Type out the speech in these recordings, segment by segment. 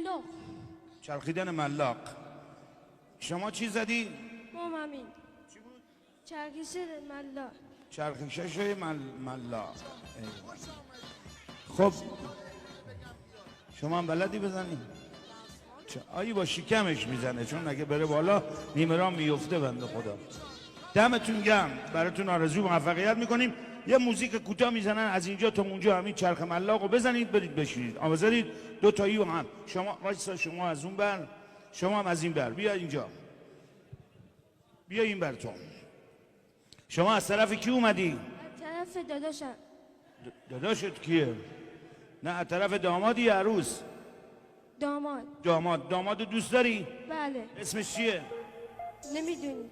ملاق. چرخیدن ملاق. شما چی زدی؟ ما همین. چی بود؟ چرخش ملاق. چرخشش ملاق. خب شما هم بلدی بزنی؟ آیی با شکمش میزنه، چون اگه بره بالا نیمه راه میفته بنده خدا. دمتون گرم، براتون آرزوی موفقیت میکنیم. یه موزیک کوتاه میزنن از اینجا تا اونجا، همین چرخ ملاق رو بزنید برید بشینید. بذارید دو تایی و هم شما وایسا، شما از اون بر، شما هم از این بر. بیا اینجا، بیا این بر. تو شما از طرف کی اومدی؟ از طرف داداشم. داداشت کیه؟ نه از طرف دامادی یا عروس؟ داماد. داماد دوست داری؟ بله. اسمش چیه؟ نمیدونی.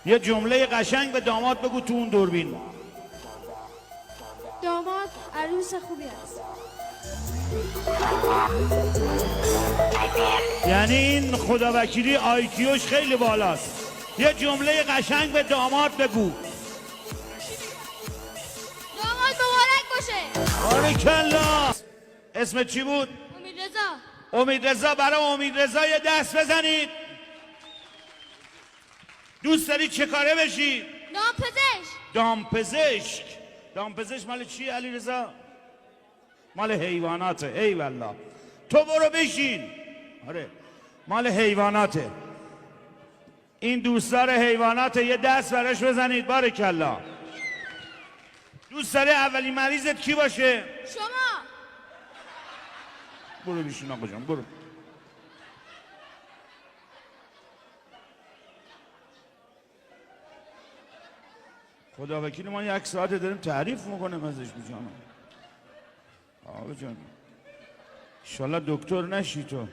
یه جمله قشنگ به داماد بگو تو اون دوربین. داماد عروس خوبی است. یعنی این خداوکیلی آیکیوش خیلی بالاست. یه جمله قشنگ به داماد بگو. داماد مبارک باشه. بارکالله. اسمت چی بود؟ امید رضا. امید رضا. برای امید رضا یه دست بزنید. دوست داری چه کاره بشی؟ دامپزشک. دامپزشک مال چی علی رضا؟ مال حیواناته. ای والله. تو برو بشین. آره مال حیواناته. این دوستدار حیواناته، یه دست براش بزنید. بارکالله. دوست داری اولین مریضت کی باشه؟ شما. برو بشین آقا جان، برو. خدا وکیل ما یک ساعت داریم تعریف میکنیم ازش بجانم. آقا جان انشالله دکتر نشی تو.